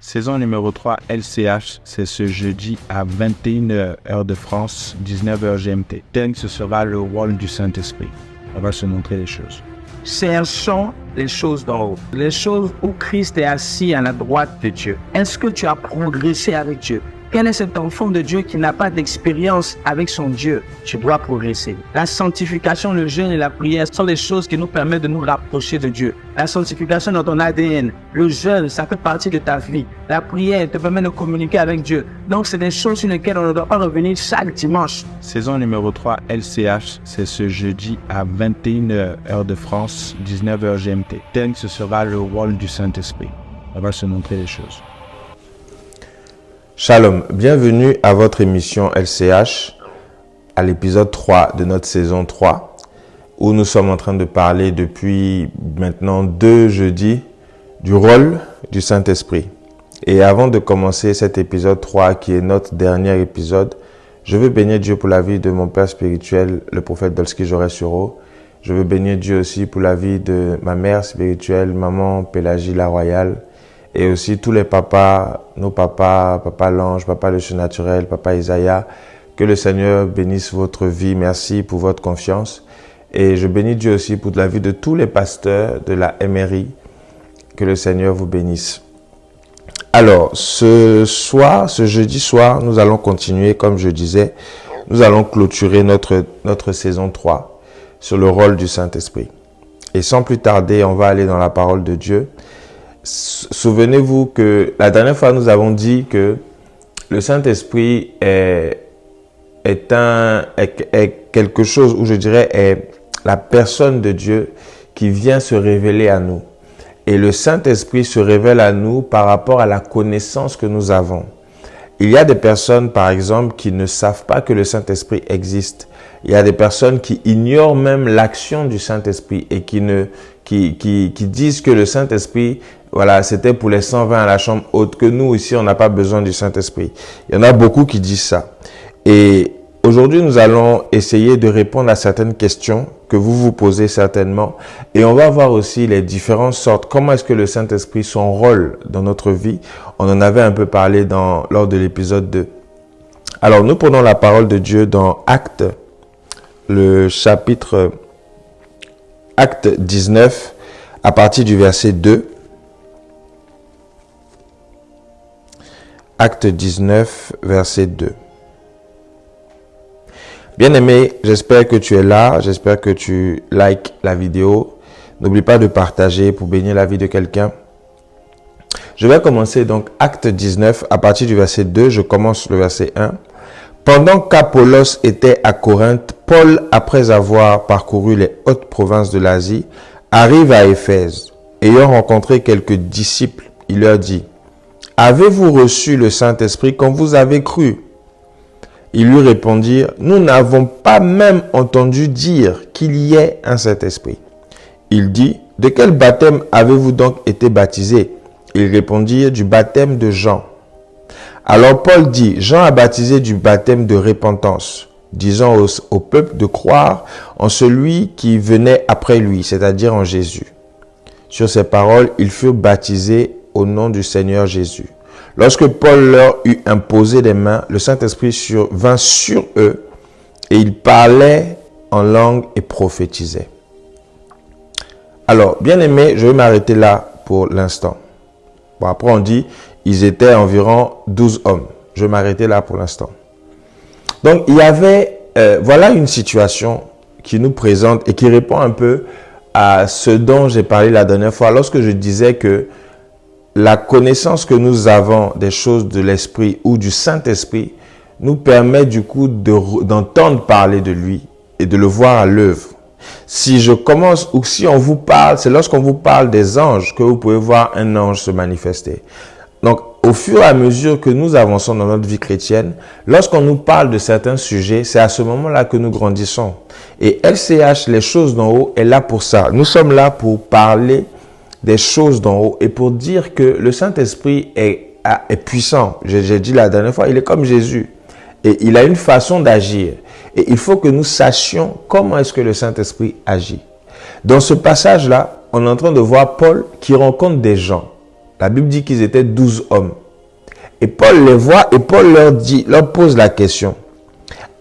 Saison numéro 3 LCH, c'est ce jeudi à 21h heure de France, 19h GMT. Thème, ce sera le rôle du Saint-Esprit. On va se montrer les choses. Cherchons les choses d'en haut, les choses où Christ est assis à la droite de Dieu. Est-ce que tu as progressé avec Dieu? Quel est cet enfant de Dieu qui n'a pas d'expérience avec son Dieu? Tu dois progresser. La sanctification, le jeûne et la prière sont les choses qui nous permettent de nous rapprocher de Dieu. La sanctification dans ton ADN, le jeûne, ça fait partie de ta vie. La prière te permet de communiquer avec Dieu. Donc, c'est des choses sur lesquelles on ne doit pas revenir chaque dimanche. Saison numéro 3 LCH, c'est ce jeudi à 21h heure de France, 19h GMT. Thème, ce sera le rôle du Saint-Esprit. On va se montrer les choses. Shalom, bienvenue à votre émission LCH, à l'épisode 3 de notre saison 3, où nous sommes en train de parler depuis maintenant 2 jeudis du rôle du Saint-Esprit. Et avant de commencer cet épisode 3, qui est notre dernier épisode, je veux bénir Dieu pour la vie de mon père spirituel, le prophète Dolski Joré-Suro. Je veux bénir Dieu aussi pour la vie de ma mère spirituelle, maman Pélagie La Royale. Et aussi tous les papas, nos papas, papa l'ange, papa le surnaturel, papa Isaïa. Que le Seigneur bénisse votre vie. Merci pour votre confiance. Et je bénis Dieu aussi pour la vie de tous les pasteurs de la MRI. Que le Seigneur vous bénisse. Alors, ce jeudi soir, nous allons continuer, comme je disais, nous allons clôturer notre saison 3 sur le rôle du Saint-Esprit. Et sans plus tarder, on va aller dans la parole de Dieu. Souvenez-vous que la dernière fois, nous avons dit que le Saint-Esprit est quelque chose, où je dirais, est la personne de Dieu qui vient se révéler à nous. Et le Saint-Esprit se révèle à nous par rapport à la connaissance que nous avons. Il y a des personnes, par exemple, qui ne savent pas que le Saint-Esprit existe. Il y a des personnes qui ignorent même l'action du Saint-Esprit et qui disent que le Saint-Esprit, voilà, c'était pour les 120 à la chambre haute, que nous, ici, on n'a pas besoin du Saint-Esprit. Il y en a beaucoup qui disent ça. Et aujourd'hui, nous allons essayer de répondre à certaines questions que vous vous posez certainement. Et on va voir aussi les différentes sortes. Comment est-ce que le Saint-Esprit, son rôle dans notre vie? On en avait un peu parlé lors de l'épisode 2. Alors, nous prenons la parole de Dieu dans Actes, le chapitre Acte 19, à partir du verset 2. Acte 19, verset 2. Bien-aimé, j'espère que tu es là, j'espère que tu likes la vidéo. N'oublie pas de partager pour bénir la vie de quelqu'un. Je vais commencer donc Acte 19, à partir du verset 2, je commence le verset 1. Pendant qu'Apollos était à Corinthe, Paul, après avoir parcouru les hautes provinces de l'Asie, arrive à Éphèse. Ayant rencontré quelques disciples, il leur dit: « Avez-vous reçu le Saint-Esprit quand vous avez cru ?» Ils lui répondirent: « Nous n'avons pas même entendu dire qu'il y ait un Saint-Esprit. » Il dit: « De quel baptême avez-vous donc été baptisés ?» Ils répondirent: « Du baptême de Jean. » Alors Paul dit: « Jean a baptisé du baptême de repentance, disant au peuple de croire en celui qui venait après lui, c'est-à-dire en Jésus. » Sur ces paroles, ils furent baptisés au nom du Seigneur Jésus. Lorsque Paul leur eut imposé les mains, le Saint-Esprit vint sur eux et ils parlaient en langue et prophétisaient. Alors, bien aimé, je vais m'arrêter là pour l'instant. Bon, après on dit, ils étaient environ 12 hommes. Je vais m'arrêter là pour l'instant. Donc, il y avait, voilà une situation qui nous présente et qui répond un peu à ce dont j'ai parlé la dernière fois, lorsque je disais que la connaissance que nous avons des choses de l'Esprit ou du Saint-Esprit nous permet du coup d'entendre parler de lui et de le voir à l'œuvre. Si je commence ou si on vous parle, c'est lorsqu'on vous parle des anges que vous pouvez voir un ange se manifester. Donc, au fur et à mesure que nous avançons dans notre vie chrétienne, lorsqu'on nous parle de certains sujets, c'est à ce moment-là que nous grandissons. Et LCH, les choses d'en haut, est là pour ça. Nous sommes là pour parler des choses d'en haut et pour dire que le Saint-Esprit est puissant. J'ai dit la dernière fois, il est comme Jésus et il a une façon d'agir. Et il faut que nous sachions comment est-ce que le Saint-Esprit agit. Dans ce passage-là, on est en train de voir Paul qui rencontre des gens. La Bible dit qu'ils étaient 12 hommes. Et Paul les voit et Paul leur pose la question.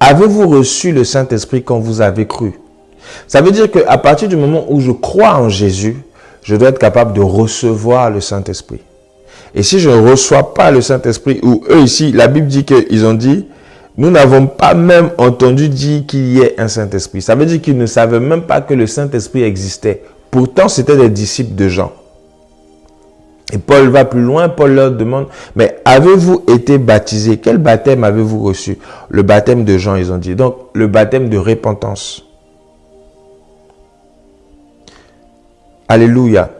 Avez-vous reçu le Saint-Esprit quand vous avez cru? Ça veut dire qu'à partir du moment où je crois en Jésus, je dois être capable de recevoir le Saint-Esprit. Et si je ne reçois pas le Saint-Esprit, ou eux ici, la Bible dit qu'ils ont dit, nous n'avons pas même entendu dire qu'il y ait un Saint-Esprit. Ça veut dire qu'ils ne savaient même pas que le Saint-Esprit existait. Pourtant, c'était des disciples de Jean. Et Paul va plus loin, Paul leur demande, mais avez-vous été baptisés? Quel baptême avez-vous reçu? Le baptême de Jean, ils ont dit. Donc, le baptême de repentance. Alléluia.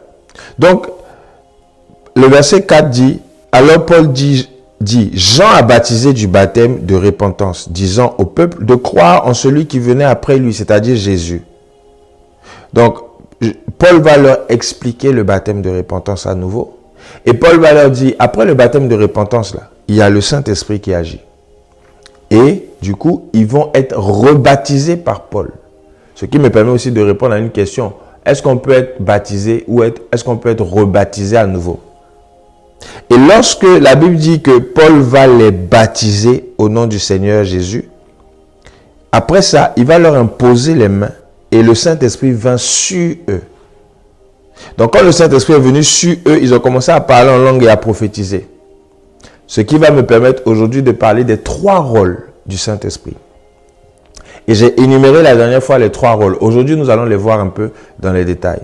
Donc, le verset 4 dit, alors Paul dit, Jean a baptisé du baptême de repentance, disant au peuple de croire en celui qui venait après lui, c'est-à-dire Jésus. Donc, Paul va leur expliquer le baptême de repentance à nouveau. Et Paul va leur dire, après le baptême de repentance, là, il y a le Saint-Esprit qui agit. Et du coup, ils vont être rebaptisés par Paul. Ce qui me permet aussi de répondre à une question. Est-ce qu'on peut être baptisé ou est-ce qu'on peut être rebaptisé à nouveau? Et lorsque la Bible dit que Paul va les baptiser au nom du Seigneur Jésus, après ça, il va leur imposer les mains et le Saint-Esprit vint sur eux. Donc quand le Saint-Esprit est venu sur eux, ils ont commencé à parler en langue et à prophétiser. Ce qui va me permettre aujourd'hui de parler des 3 rôles du Saint-Esprit. Et j'ai énuméré la dernière fois les 3 rôles. Aujourd'hui, nous allons les voir un peu dans les détails.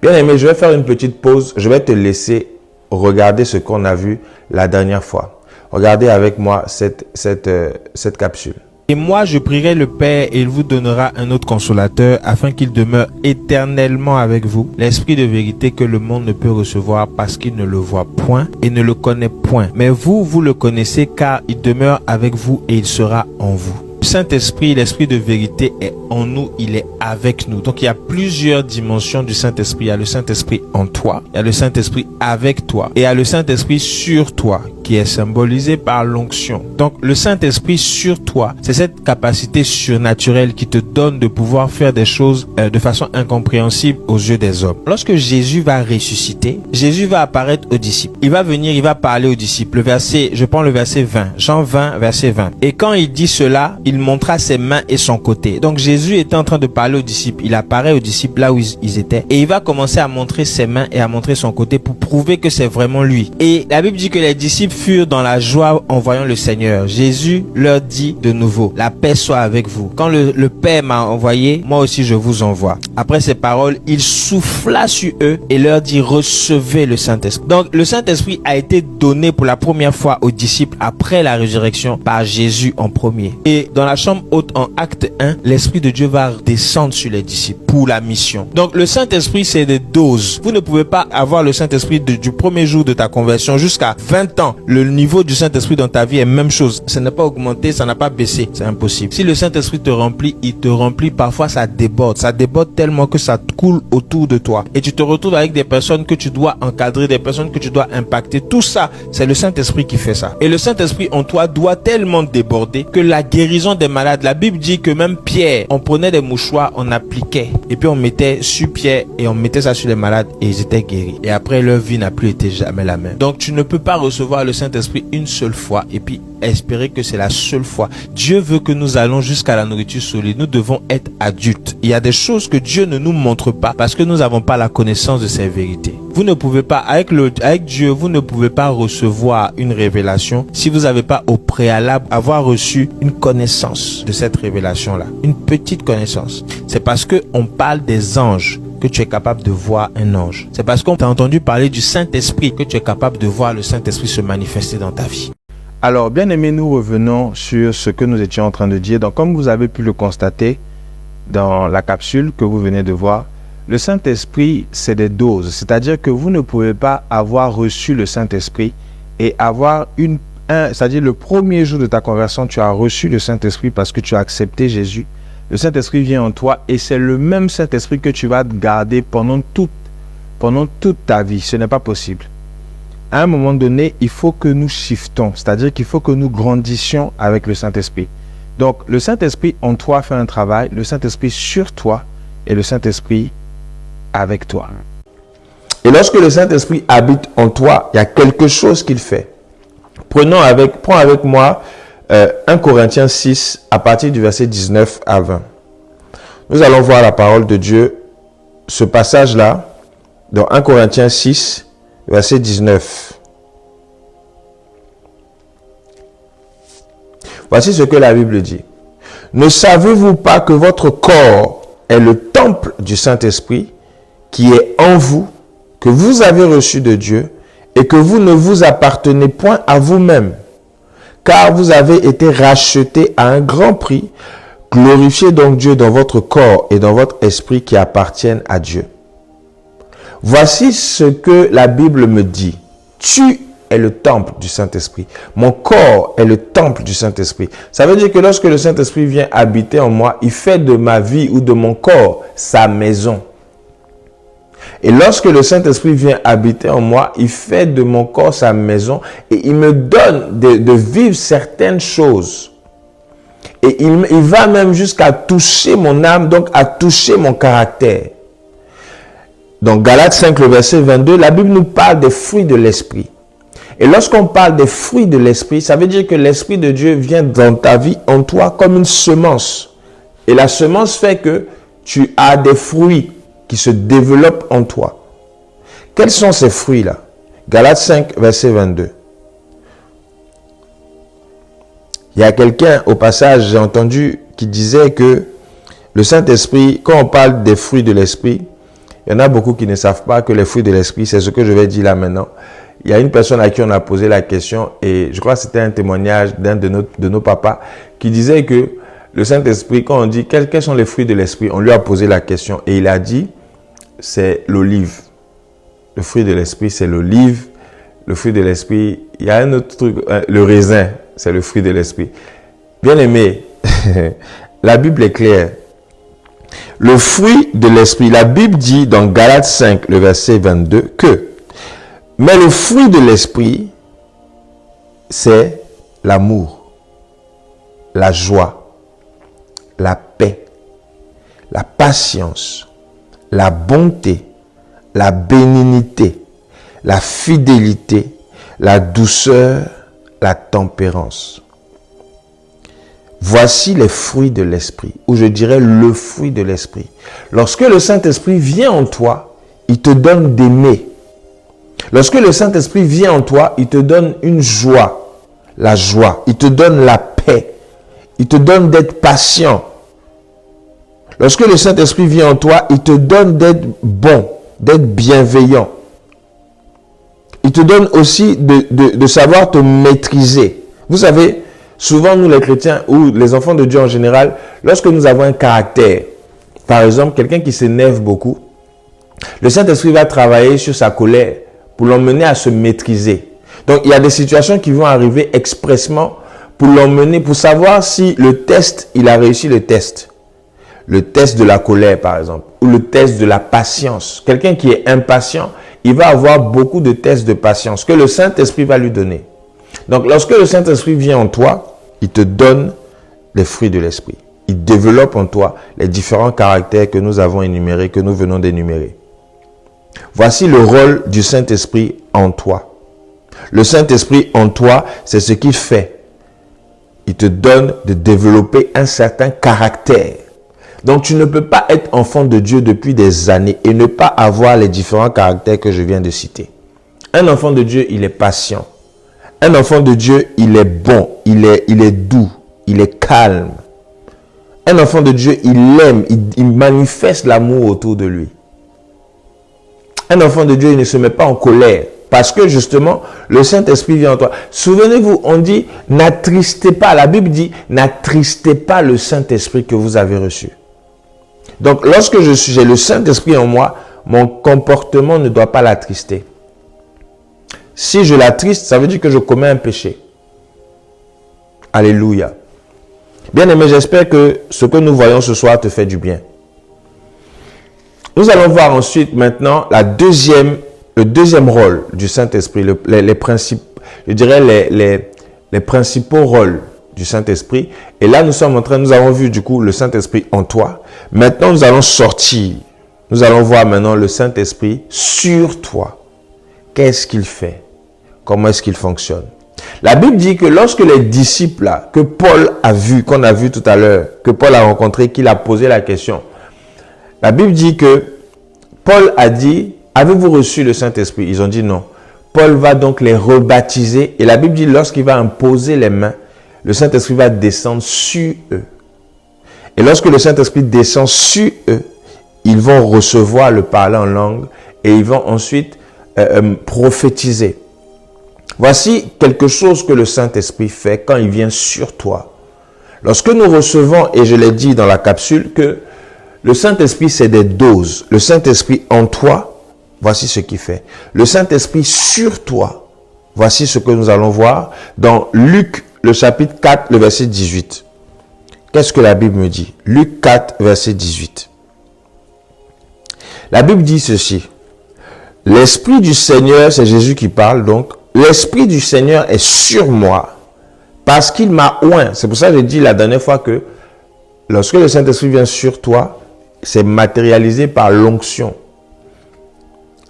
Bien aimé, je vais faire une petite pause. Je vais te laisser regarder ce qu'on a vu la dernière fois. Regardez avec moi cette capsule. Et moi, je prierai le Père et il vous donnera un autre consolateur afin qu'il demeure éternellement avec vous. L'Esprit de vérité que le monde ne peut recevoir parce qu'il ne le voit point et ne le connaît point. Mais vous, vous le connaissez car il demeure avec vous et il sera en vous. Le Saint-Esprit, l'Esprit de vérité est en nous, il est avec nous. Donc il y a plusieurs dimensions du Saint-Esprit. Il y a le Saint-Esprit en toi, il y a le Saint-Esprit avec toi et il y a le Saint-Esprit sur toi qui est symbolisé par l'onction. Donc le Saint-Esprit sur toi, c'est cette capacité surnaturelle qui te donne de pouvoir faire des choses de façon incompréhensible aux yeux des hommes. Lorsque Jésus va ressusciter, Jésus va apparaître aux disciples. Il va venir, il va parler aux disciples. Je prends le verset 20, Jean 20, verset 20. Et quand il dit cela, il montra ses mains et son côté. Donc Jésus était en train de parler aux disciples. Il apparaît aux disciples là où ils étaient. Et il va commencer à montrer ses mains et à montrer son côté pour prouver que c'est vraiment lui. Et la Bible dit que les disciples furent dans la joie en voyant le Seigneur. Jésus leur dit de nouveau, la paix soit avec vous. Quand le Père m'a envoyé, moi aussi je vous envoie. Après ces paroles, il souffla sur eux et leur dit, recevez le Saint-Esprit. Donc le Saint-Esprit a été donné pour la première fois aux disciples après la résurrection par Jésus en premier. Et dans la chambre haute en acte 1, l'Esprit de Dieu va descendre sur les disciples pour la mission. Donc le Saint-Esprit, c'est des doses. Vous ne pouvez pas avoir le Saint-Esprit du premier jour de ta conversion jusqu'à 20 ans. Le niveau du Saint-Esprit dans ta vie est même chose. Ça n'a pas augmenté, ça n'a pas baissé. C'est impossible. Si le Saint-Esprit te remplit, il te remplit. Parfois, ça déborde. Ça déborde tellement que ça coule autour de toi. Et tu te retrouves avec des personnes que tu dois encadrer, des personnes que tu dois impacter. Tout ça, c'est le Saint-Esprit qui fait ça. Et le Saint-Esprit en toi doit tellement déborder que la guérison des malades, la Bible dit que même Pierre, on prenait des mouchoirs, on appliquait. Et puis on mettait sur Pierre et on mettait ça sur les malades et ils étaient guéris. Et après, leur vie n'a plus été jamais la même. Donc tu ne peux pas recevoir le Saint-Esprit une seule fois et puis espérer que c'est la seule fois. Dieu veut que nous allons jusqu'à la nourriture solide. Nous devons être adultes. Il y a des choses que Dieu ne nous montre pas parce que nous n'avons pas la connaissance de ces vérités. Vous ne pouvez pas, avec Dieu, vous ne pouvez pas recevoir une révélation si vous n'avez pas au préalable avoir reçu une connaissance de cette révélation-là. Une petite connaissance. C'est parce que on parle des anges que tu es capable de voir un ange. C'est parce qu'on t'a entendu parler du Saint-Esprit que tu es capable de voir le Saint-Esprit se manifester dans ta vie. Alors, bien aimé, nous revenons sur ce que nous étions en train de dire. Donc, comme vous avez pu le constater dans la capsule que vous venez de voir, le Saint-Esprit, c'est des doses. C'est-à-dire que vous ne pouvez pas avoir reçu le Saint-Esprit et avoir c'est-à-dire le premier jour de ta conversion, tu as reçu le Saint-Esprit parce que tu as accepté Jésus. Le Saint-Esprit vient en toi et c'est le même Saint-Esprit que tu vas garder pendant toute ta vie. Ce n'est pas possible. À un moment donné, il faut que nous shiftons, c'est-à-dire qu'il faut que nous grandissions avec le Saint-Esprit. Donc, le Saint-Esprit en toi fait un travail, le Saint-Esprit sur toi et le Saint-Esprit avec toi. Et lorsque le Saint-Esprit habite en toi, il y a quelque chose qu'il fait. Prends avec moi 1 Corinthiens 6 à partir du verset 19 à 20. Nous allons voir la parole de Dieu, ce passage-là, dans 1 Corinthiens 6, verset 19. Voici ce que la Bible dit. Ne savez-vous pas que votre corps est le temple du Saint-Esprit qui est en vous, que vous avez reçu de Dieu, et que vous ne vous appartenez point à vous-même, car vous avez été rachetés à un grand prix. Glorifiez donc Dieu dans votre corps et dans votre esprit qui appartiennent à Dieu. Voici ce que la Bible me dit. Tu es le temple du Saint-Esprit. Mon corps est le temple du Saint-Esprit. Ça veut dire que lorsque le Saint-Esprit vient habiter en moi, il fait de ma vie ou de mon corps sa maison. Et lorsque le Saint-Esprit vient habiter en moi, il fait de mon corps sa maison et il me donne de vivre certaines choses. Et il va même jusqu'à toucher mon âme, donc à toucher mon caractère. Dans Galates 5, le verset 22, la Bible nous parle des fruits de l'Esprit. Et lorsqu'on parle des fruits de l'Esprit, ça veut dire que l'Esprit de Dieu vient dans ta vie, en toi, comme une semence. Et la semence fait que tu as des fruits qui se développent en toi. Quels sont ces fruits-là? Galates 5, verset 22. Il y a quelqu'un, au passage, j'ai entendu, qui disait que le Saint-Esprit, quand on parle des fruits de l'Esprit, il y en a beaucoup qui ne savent pas que les fruits de l'Esprit, c'est ce que je vais dire là maintenant. Il y a une personne à qui on a posé la question et je crois que c'était un témoignage d'un de nos papas qui disait que le Saint-Esprit, quand on dit quels sont les fruits de l'Esprit, on lui a posé la question et il a dit c'est l'olive. Le fruit de l'Esprit, c'est l'olive. Le fruit de l'Esprit, il y a un autre truc, le raisin, c'est le fruit de l'Esprit. Bien aimé, la Bible est claire. Le fruit de l'Esprit, la Bible dit dans Galates 5, le verset 22, que mais le fruit de l'Esprit, c'est l'amour, la joie, la paix, la patience, la bonté, la bénignité, la fidélité, la douceur, la tempérance. Voici les fruits de l'Esprit, ou je dirais le fruit de l'Esprit. Lorsque le Saint-Esprit vient en toi, il te donne d'aimer. Lorsque le Saint-Esprit vient en toi, il te donne une joie, la joie. Il te donne la paix. Il te donne d'être patient. Lorsque le Saint-Esprit vient en toi, il te donne d'être bon, d'être bienveillant. Il te donne aussi de savoir te maîtriser. Vous savez, souvent nous les chrétiens ou les enfants de Dieu en général, lorsque nous avons un caractère, par exemple, quelqu'un qui s'énerve beaucoup, le Saint-Esprit va travailler sur sa colère pour l'emmener à se maîtriser. Donc, il y a des situations qui vont arriver expressement pour l'emmener, pour savoir si le test, il a réussi le test. Le test de la colère, par exemple, ou le test de la patience. Quelqu'un qui est impatient, il va avoir beaucoup de tests de patience que le Saint-Esprit va lui donner. Donc, lorsque le Saint-Esprit vient en toi, il te donne les fruits de l'Esprit. Il développe en toi les différents caractères que nous avons énumérés, que nous venons d'énumérer. Voici le rôle du Saint-Esprit en toi. Le Saint-Esprit en toi, c'est ce qu'il fait. Il te donne de développer un certain caractère. Donc, tu ne peux pas être enfant de Dieu depuis des années et ne pas avoir les différents caractères que je viens de citer. Un enfant de Dieu, il est patient. Un enfant de Dieu, il est bon, il est doux, il est calme. Un enfant de Dieu, il aime, il manifeste l'amour autour de lui. Un enfant de Dieu, il ne se met pas en colère. Parce que justement, le Saint-Esprit vient en toi. Souvenez-vous, on dit, n'attristez pas. La Bible dit, n'attristez pas le Saint-Esprit que vous avez reçu. Donc, lorsque j'ai le Saint-Esprit en moi, mon comportement ne doit pas l'attrister. Si je l'attriste, ça veut dire que je commets un péché. Alléluia. Bien aimé, j'espère que ce que nous voyons ce soir te fait du bien. Nous allons voir ensuite maintenant le deuxième rôle du Saint-Esprit, les principaux rôles du Saint-Esprit. Et là, nous avons vu du coup le Saint-Esprit en toi. Maintenant, nous allons sortir nous allons voir maintenant le Saint-Esprit sur toi. Qu'est-ce qu'il fait? Comment est-ce qu'il fonctionne? La Bible dit que lorsque les disciples là, que Paul a vu, qu'on a vu tout à l'heure, que Paul a rencontré, qu'il a posé la question, la Bible dit que Paul a dit, avez-vous reçu le Saint-Esprit? Ils ont dit non. Paul va donc les rebaptiser et la Bible dit lorsqu'il va imposer les mains, le Saint-Esprit va descendre sur eux. Et lorsque le Saint-Esprit descend sur eux, ils vont recevoir le parler en langue et ils vont ensuite prophétiser. Voici quelque chose que le Saint-Esprit fait quand il vient sur toi. Lorsque nous recevons, et je l'ai dit dans la capsule, que le Saint-Esprit c'est des doses. Le Saint-Esprit en toi, voici ce qu'il fait. Le Saint-Esprit sur toi, voici ce que nous allons voir dans Luc, le chapitre 4, le verset 18. Qu'est-ce que la Bible me dit? Luc 4, verset 18. La Bible dit ceci. L'Esprit du Seigneur, c'est Jésus qui parle donc, l'Esprit du Seigneur est sur moi parce qu'il m'a oint. C'est pour ça que j'ai dit la dernière fois que lorsque le Saint-Esprit vient sur toi, c'est matérialisé par l'onction.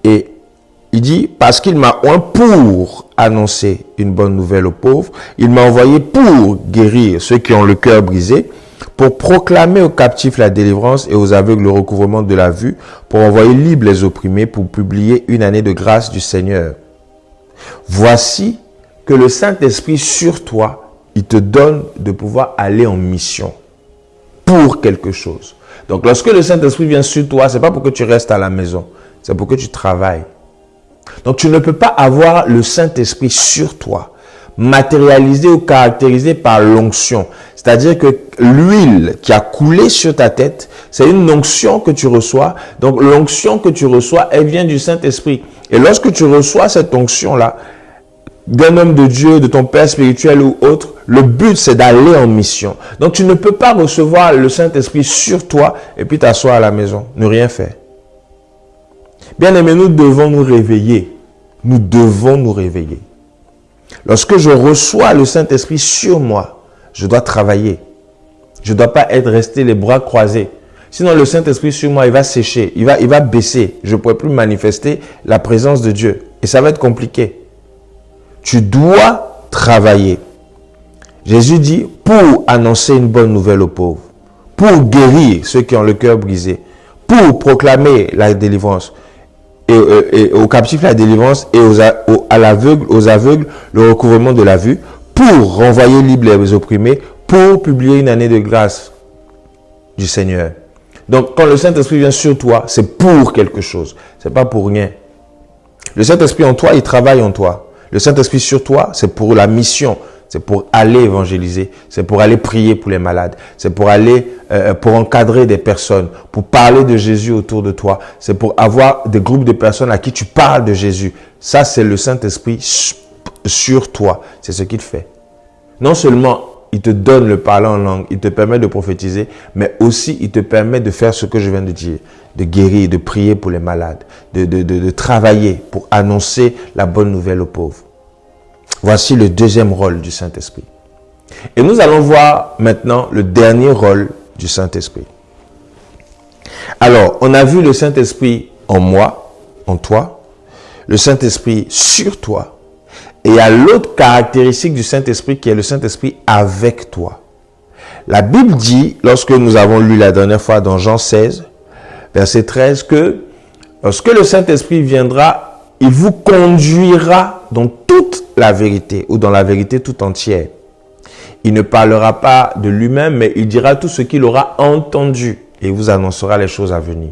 Et il dit, parce qu'il m'a oint pour annoncer une bonne nouvelle aux pauvres, il m'a envoyé pour guérir ceux qui ont le cœur brisé, pour proclamer aux captifs la délivrance et aux aveugles le recouvrement de la vue, pour envoyer libres les opprimés, pour publier une année de grâce du Seigneur. Voici que le Saint-Esprit sur toi, il te donne de pouvoir aller en mission pour quelque chose. Donc, lorsque le Saint-Esprit vient sur toi, c'est pas pour que tu restes à la maison, c'est pour que tu travailles. Donc, tu ne peux pas avoir le Saint-Esprit sur toi, matérialisé ou caractérisé par l'onction. C'est-à-dire que l'huile qui a coulé sur ta tête, c'est une onction que tu reçois. Donc, l'onction que tu reçois, elle vient du Saint-Esprit. Et lorsque tu reçois cette onction-là, d'un homme de Dieu, de ton père spirituel ou autre, le but c'est d'aller en mission. Donc tu ne peux pas recevoir le Saint-Esprit sur toi et puis t'asseoir à la maison, ne rien faire. Bien aimé, nous devons nous réveiller. Nous devons nous réveiller. Lorsque je reçois le Saint-Esprit sur moi, je dois travailler. Je ne dois pas être resté les bras croisés. Sinon le Saint-Esprit sur moi, il va sécher, il va baisser. Je ne pourrai plus manifester la présence de Dieu. Et ça va être compliqué. Tu dois travailler. Jésus dit, pour annoncer une bonne nouvelle aux pauvres, pour guérir ceux qui ont le cœur brisé, pour proclamer la délivrance, et aux captifs la délivrance, et aux aveugles le recouvrement de la vue, pour renvoyer libres les opprimés, pour publier une année de grâce du Seigneur. Donc, quand le Saint-Esprit vient sur toi, c'est pour quelque chose. C'est pas pour rien. Le Saint-Esprit en toi, il travaille en toi. Le Saint-Esprit sur toi, c'est pour la mission. C'est pour aller évangéliser. C'est pour aller prier pour les malades. C'est pour aller, pour encadrer des personnes. Pour parler de Jésus autour de toi. C'est pour avoir des groupes de personnes à qui tu parles de Jésus. Ça, c'est le Saint-Esprit sur toi. C'est ce qu'il fait. Non seulement il te donne le parler en langue, il te permet de prophétiser, mais aussi il te permet de faire ce que je viens de dire, de guérir, de prier pour les malades, de travailler pour annoncer la bonne nouvelle aux pauvres. Voici le deuxième rôle du Saint-Esprit. Et nous allons voir maintenant le dernier rôle du Saint-Esprit. Alors, on a vu le Saint-Esprit en moi, en toi, le Saint-Esprit sur toi, et il y a l'autre caractéristique du Saint-Esprit qui est le Saint-Esprit avec toi. La Bible dit, lorsque nous avons lu la dernière fois dans Jean 16, verset 13, que lorsque le Saint-Esprit viendra, il vous conduira dans toute la vérité ou dans la vérité tout entière. Il ne parlera pas de lui-même, mais il dira tout ce qu'il aura entendu et il vous annoncera les choses à venir.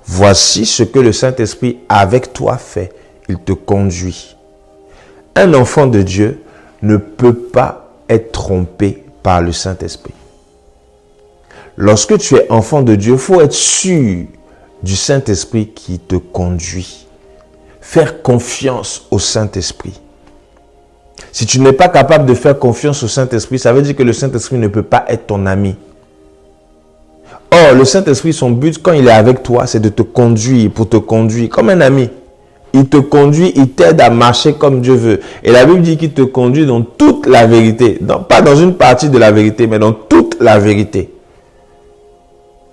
Voici ce que le Saint-Esprit avec toi fait. Il te conduit. Un enfant de Dieu ne peut pas être trompé par le Saint-Esprit. Lorsque tu es enfant de Dieu, il faut être sûr du Saint-Esprit qui te conduit. Faire confiance au Saint-Esprit. Si tu n'es pas capable de faire confiance au Saint-Esprit, ça veut dire que le Saint-Esprit ne peut pas être ton ami. Or, le Saint-Esprit, son but, quand il est avec toi, c'est de te conduire, pour te conduire comme un ami. Il te conduit, il t'aide à marcher comme Dieu veut. Et la Bible dit qu'il te conduit dans toute la vérité. Pas dans une partie de la vérité, mais dans toute la vérité.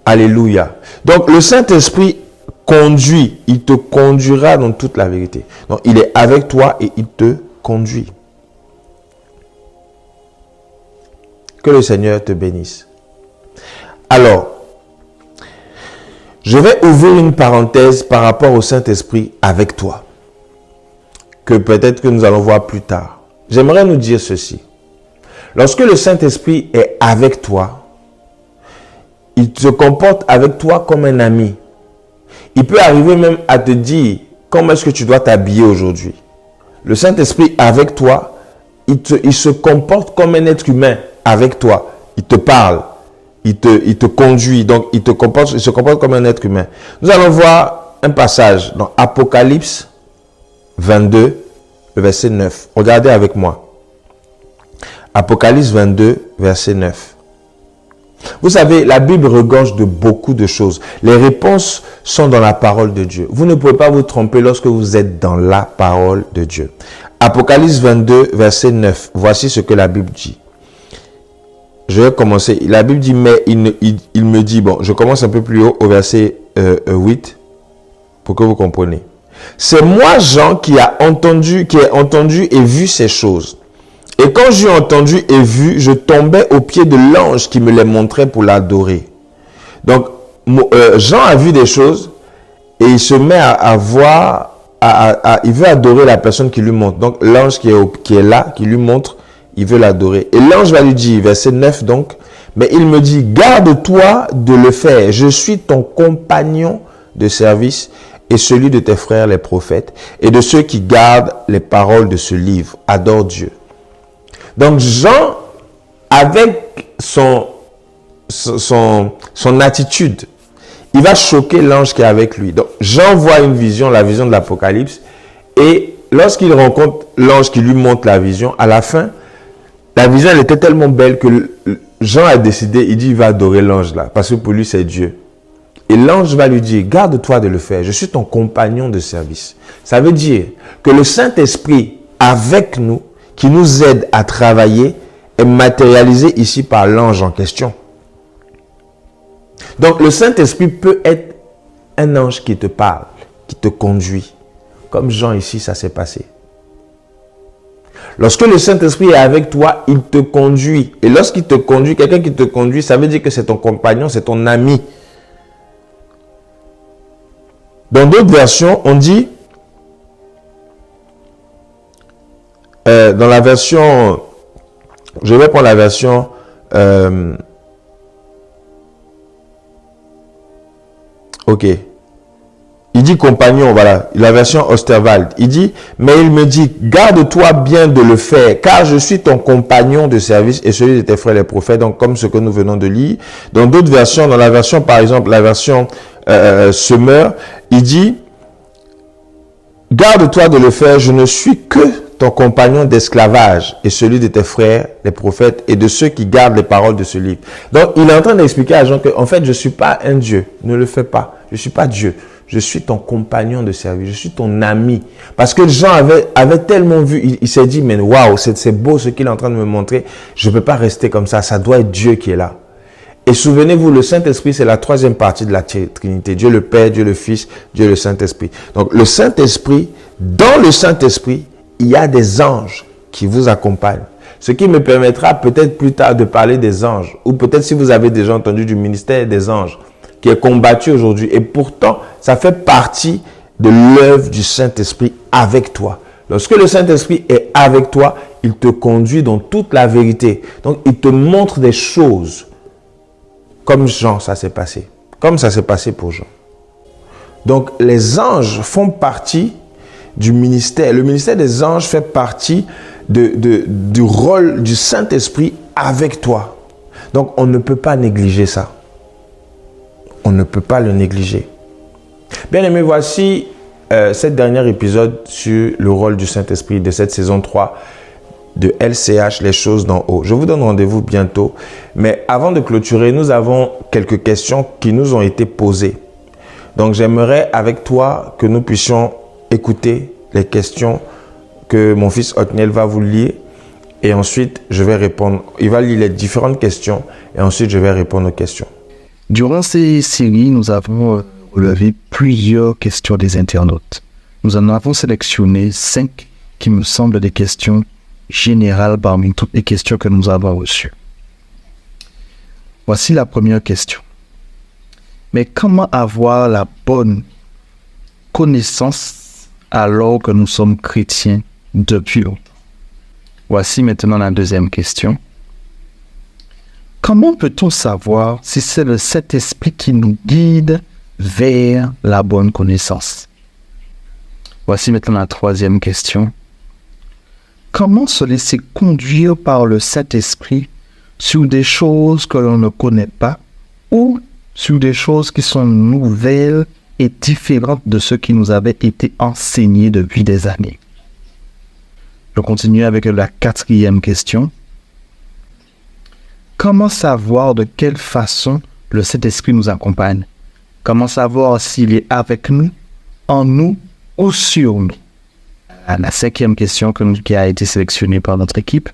Alléluia. Donc, le Saint-Esprit conduit. Il te conduira dans toute la vérité. Donc, il est avec toi et il te conduit. Que le Seigneur te bénisse. Alors, je vais ouvrir une parenthèse par rapport au Saint-Esprit avec toi, que peut-être que nous allons voir plus tard. J'aimerais nous dire ceci. Lorsque le Saint-Esprit est avec toi, il se comporte avec toi comme un ami. Il peut arriver même à te dire comment est-ce que tu dois t'habiller aujourd'hui. Le Saint-Esprit avec toi, il se comporte comme un être humain avec toi. Il te parle, il te conduit, donc il se comporte comme un être humain. Nous allons voir un passage dans Apocalypse 22, le verset 9. Regardez avec moi. Apocalypse 22, verset 9. Vous savez, la Bible regorge de beaucoup de choses. Les réponses sont dans la parole de Dieu. Vous ne pouvez pas vous tromper lorsque vous êtes dans la parole de Dieu. Apocalypse 22, verset 9. Voici ce que la Bible dit. Je vais commencer. La Bible dit, mais il me dit, bon, je commence un peu plus haut au verset 8 pour que vous compreniez. C'est moi, Jean, qui ai entendu et vu ces choses. Et quand j'ai entendu et vu, je tombais aux pieds de l'ange qui me les montrait pour l'adorer. Donc, Jean a vu des choses et il se met à voir, il veut adorer la personne qui lui montre. Donc, l'ange qui est là, qui lui montre, il veut l'adorer. Et l'ange va lui dire, verset 9 donc, mais il me dit, garde-toi de le faire. Je suis ton compagnon de service et celui de tes frères les prophètes et de ceux qui gardent les paroles de ce livre. Adore Dieu. Donc Jean, avec son attitude, il va choquer l'ange qui est avec lui. Donc Jean voit une vision, la vision de l'Apocalypse, et lorsqu'il rencontre l'ange qui lui montre la vision, à la fin, la vision elle était tellement belle que Jean a décidé, il dit il va adorer l'ange là, parce que pour lui c'est Dieu. Et l'ange va lui dire, garde-toi de le faire, je suis ton compagnon de service. Ça veut dire que le Saint-Esprit avec nous, qui nous aide à travailler, est matérialisé ici par l'ange en question. Donc le Saint-Esprit peut être un ange qui te parle, qui te conduit. Comme Jean ici, ça s'est passé. Lorsque le Saint-Esprit est avec toi, il te conduit. Et lorsqu'il te conduit, quelqu'un qui te conduit, ça veut dire que c'est ton compagnon, c'est ton ami. Dans d'autres versions, on dit, dans la version, je vais prendre la version, ok, il dit compagnon, voilà, la version Osterwald, il dit, mais il me dit, garde-toi bien de le faire, car je suis ton compagnon de service et celui de tes frères les prophètes, donc comme ce que nous venons de lire. Dans d'autres versions, dans la version, par exemple, la version Semeur, il dit, garde-toi de le faire, je ne suis que ton compagnon d'esclavage et celui de tes frères, les prophètes, et de ceux qui gardent les paroles de ce livre. Donc, il est en train d'expliquer à Jean que, en fait, je ne suis pas un Dieu. Ne le fais pas. Je ne suis pas Dieu. Je suis ton compagnon de service. Je suis ton ami. Parce que Jean avait tellement vu, il s'est dit, mais waouh, c'est beau ce qu'il est en train de me montrer. Je ne peux pas rester comme ça. Ça doit être Dieu qui est là. Et souvenez-vous, le Saint-Esprit, c'est la troisième partie de la Trinité. Dieu le Père, Dieu le Fils, Dieu le Saint-Esprit. Donc, le Saint-Esprit, dans le Saint-Esprit, il y a des anges qui vous accompagnent. Ce qui me permettra peut-être plus tard de parler des anges. Ou peut-être si vous avez déjà entendu du ministère des anges qui est combattu aujourd'hui. Et pourtant, ça fait partie de l'œuvre du Saint-Esprit avec toi. Lorsque le Saint-Esprit est avec toi, il te conduit dans toute la vérité. Donc, il te montre des choses. Comme Jean, ça s'est passé. Comme ça s'est passé pour Jean. Donc, les anges font partie du ministère. Le ministère des anges fait partie du rôle du Saint-Esprit avec toi. Donc, on ne peut pas négliger ça. On ne peut pas le négliger. Bien aimés, voici cet dernier épisode sur le rôle du Saint-Esprit de cette saison 3 de LCH, les choses d'en haut. Je vous donne rendez-vous bientôt. Mais avant de clôturer, nous avons quelques questions qui nous ont été posées. Donc, j'aimerais avec toi que nous puissions écouter les questions que mon fils Othniel va vous lire et ensuite je vais répondre. Il va lire les différentes questions et ensuite je vais répondre aux questions. Durant ces séries, nous avons relever plusieurs questions des internautes. Nous en avons sélectionné 5 qui me semblent des questions générales parmi toutes les questions que nous avons reçues. Voici la première question. Mais comment avoir la bonne connaissance alors que nous sommes chrétiens depuis longtemps? Voici maintenant la deuxième question. Comment peut-on savoir si c'est le Saint-Esprit qui nous guide vers la bonne connaissance? Voici maintenant la troisième question. Comment se laisser conduire par le Saint-Esprit sur des choses que l'on ne connaît pas ou sur des choses qui sont nouvelles et différentes de ce qui nous avait été enseigné depuis des années? Je continue avec la quatrième question. Comment savoir de quelle façon le Saint-Esprit nous accompagne? Comment savoir s'il est avec nous, en nous ou sur nous? La cinquième question qui a été sélectionnée par notre équipe.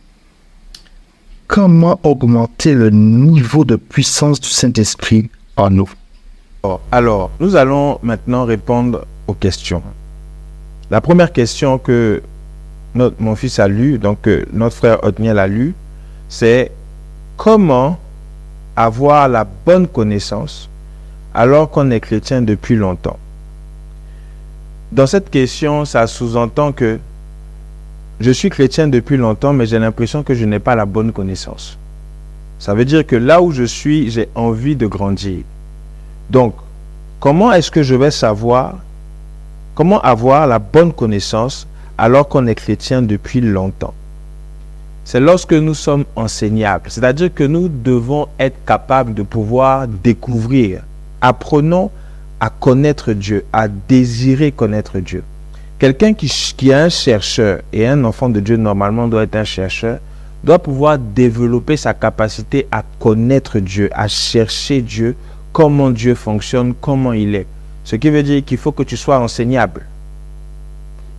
Comment augmenter le niveau de puissance du Saint-Esprit en nous? Alors, nous allons maintenant répondre aux questions. La première question que mon fils a lue, donc notre frère Othniel a lu, c'est comment avoir la bonne connaissance alors qu'on est chrétien depuis longtemps. Dans cette question, ça sous-entend que je suis chrétien depuis longtemps, mais j'ai l'impression que je n'ai pas la bonne connaissance. Ça veut dire que là où je suis, j'ai envie de grandir. Donc, comment est-ce que je vais savoir, comment avoir la bonne connaissance alors qu'on est chrétien depuis longtemps? C'est lorsque nous sommes enseignables. C'est-à-dire que nous devons être capables de pouvoir découvrir. Apprenons à connaître Dieu, à désirer connaître Dieu. Quelqu'un qui est un chercheur, et un enfant de Dieu normalement doit être un chercheur, doit pouvoir développer sa capacité à connaître Dieu, à chercher Dieu, comment Dieu fonctionne, comment il est. Ce qui veut dire qu'il faut que tu sois enseignable.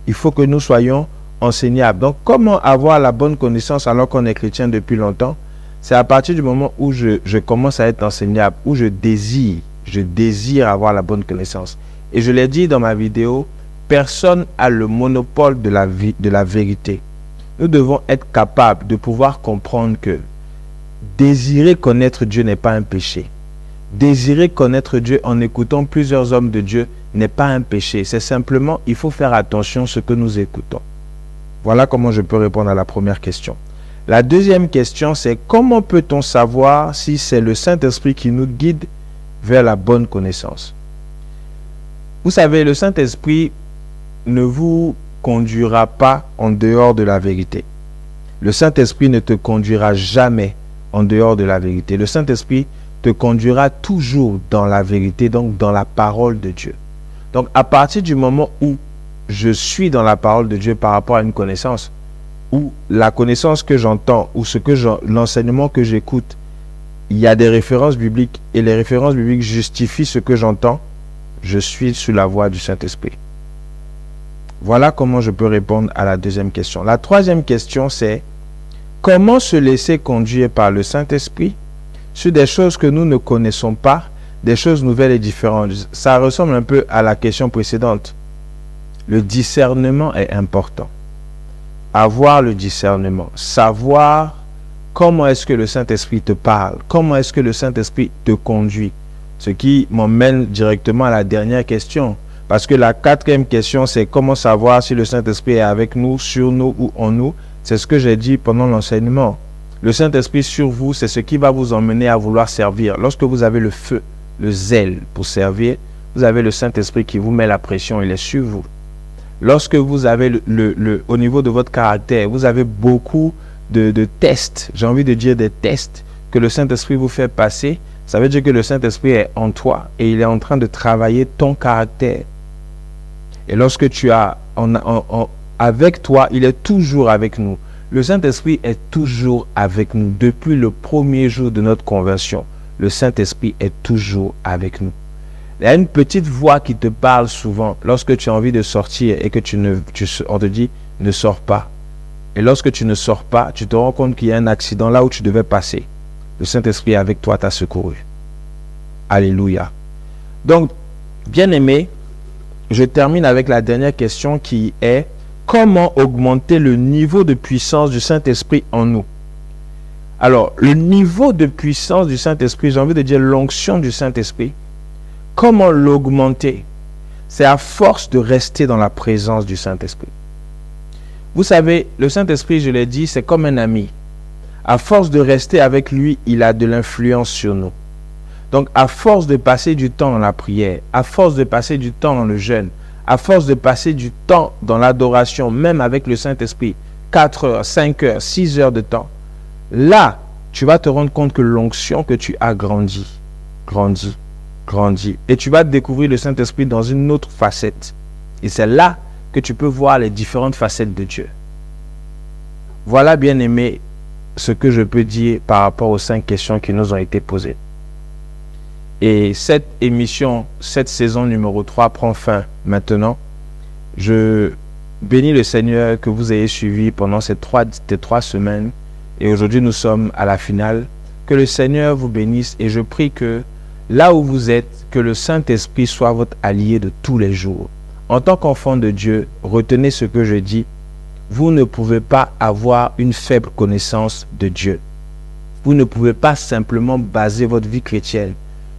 Il faut que nous soyons enseignables. Donc, comment avoir la bonne connaissance alors qu'on est chrétien depuis longtemps? C'est à partir du moment où je commence à être enseignable, où je désire avoir la bonne connaissance. Et je l'ai dit dans ma vidéo, personne n'a le monopole de la vérité. Nous devons être capables de pouvoir comprendre que désirer connaître Dieu n'est pas un péché. Désirer connaître Dieu en écoutant plusieurs hommes de Dieu n'est pas un péché. C'est simplement, il faut faire attention à ce que nous écoutons. Voilà comment je peux répondre à la première question. La deuxième question, c'est comment peut-on savoir si c'est le Saint-Esprit qui nous guide vers la bonne connaissance? Vous savez, le Saint-Esprit ne vous conduira pas en dehors de la vérité. Le Saint-Esprit ne te conduira jamais en dehors de la vérité. Le Saint-Esprit te conduira toujours dans la vérité, donc dans la parole de Dieu. Donc, à partir du moment où je suis dans la parole de Dieu par rapport à une connaissance, ou la connaissance que j'entends, ou l'enseignement que j'écoute, il y a des références bibliques, et les références bibliques justifient ce que j'entends, je suis sous la voie du Saint-Esprit. Voilà comment je peux répondre à la deuxième question. La troisième question, c'est comment se laisser conduire par le Saint-Esprit sur des choses que nous ne connaissons pas, des choses nouvelles et différentes. Ça ressemble un peu à la question précédente. Le discernement est important. Avoir le discernement, savoir comment est-ce que le Saint-Esprit te parle, comment est-ce que le Saint-Esprit te conduit. Ce qui m'emmène directement à la dernière question. Parce que la quatrième question, c'est comment savoir si le Saint-Esprit est avec nous, sur nous ou en nous. C'est ce que j'ai dit pendant l'enseignement. Le Saint-Esprit sur vous, c'est ce qui va vous emmener à vouloir servir. Lorsque vous avez le feu, le zèle pour servir, vous avez le Saint-Esprit qui vous met la pression, il est sur vous. Lorsque vous avez au niveau de votre caractère, vous avez beaucoup de tests, j'ai envie de dire des tests que le Saint-Esprit vous fait passer, ça veut dire que le Saint-Esprit est en toi et il est en train de travailler ton caractère. Et lorsque tu as avec toi, il est toujours avec nous. Le Saint-Esprit est toujours avec nous. Depuis le premier jour de notre conversion, le Saint-Esprit est toujours avec nous. Il y a une petite voix qui te parle souvent lorsque tu as envie de sortir et que on te dit ne sors pas. Et lorsque tu ne sors pas, tu te rends compte qu'il y a un accident là où tu devais passer. Le Saint-Esprit avec toi t'a secouru. Alléluia. Donc, Bien-aimés, je termine avec la dernière question qui est comment augmenter le niveau de puissance du Saint-Esprit en nous? Alors, le niveau de puissance du Saint-Esprit, j'ai envie de dire l'onction du Saint-Esprit, comment l'augmenter? C'est à force de rester dans la présence du Saint-Esprit. Vous savez, le Saint-Esprit, je l'ai dit, c'est comme un ami. À force de rester avec lui, il a de l'influence sur nous. Donc, à force de passer du temps dans la prière, à force de passer du temps dans le jeûne, à force de passer du temps dans l'adoration, même avec le Saint-Esprit, 4 heures, 5 heures, 6 heures de temps, là, tu vas te rendre compte que l'onction que tu as grandit. Et tu vas découvrir le Saint-Esprit dans une autre facette. Et c'est là que tu peux voir les différentes facettes de Dieu. Voilà, bien aimé, ce que je peux dire par rapport aux 5 questions qui nous ont été posées. Et cette émission, cette saison numéro 3 prend fin maintenant. Je bénis le Seigneur que vous ayez suivi pendant ces 3 semaines. Et aujourd'hui, nous sommes à la finale. Que le Seigneur vous bénisse et je prie que là où vous êtes, que le Saint-Esprit soit votre allié de tous les jours. En tant qu'enfant de Dieu, retenez ce que je dis. Vous ne pouvez pas avoir une faible connaissance de Dieu. Vous ne pouvez pas simplement baser votre vie chrétienne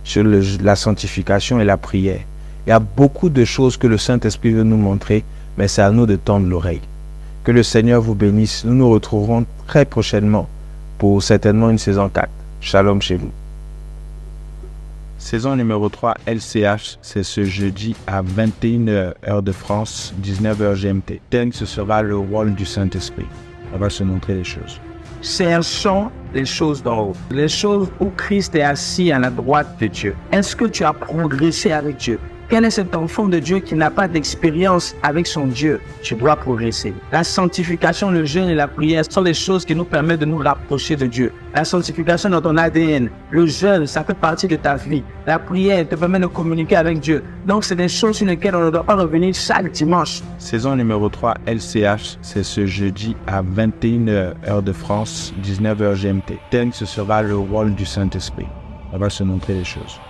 sur la sanctification et la prière. Il y a beaucoup de choses que le Saint-Esprit veut nous montrer, mais c'est à nous de tendre l'oreille. Que le Seigneur vous bénisse. Nous nous retrouverons très prochainement pour certainement une saison 4. Shalom chez vous. Saison numéro 3 LCH, c'est ce jeudi à 21h heure de France, 19h GMT. Thème, ce sera le rôle du Saint-Esprit. On va se montrer les choses. Cherchons les choses d'en haut, les choses où Christ est assis à la droite de Dieu. Est-ce que tu as progressé avec Dieu? Quel est cet enfant de Dieu qui n'a pas d'expérience avec son Dieu? Tu dois progresser. La sanctification, le jeûne et la prière sont des choses qui nous permettent de nous rapprocher de Dieu. La sanctification dans ton ADN, le jeûne, ça fait partie de ta vie. La prière te permet de communiquer avec Dieu. Donc, c'est des choses sur lesquelles on ne doit pas revenir chaque dimanche. Saison numéro 3 LCH, c'est ce jeudi à 21h heure de France, 19h GMT. Thème, ce sera le rôle du Saint-Esprit. On va se montrer les choses.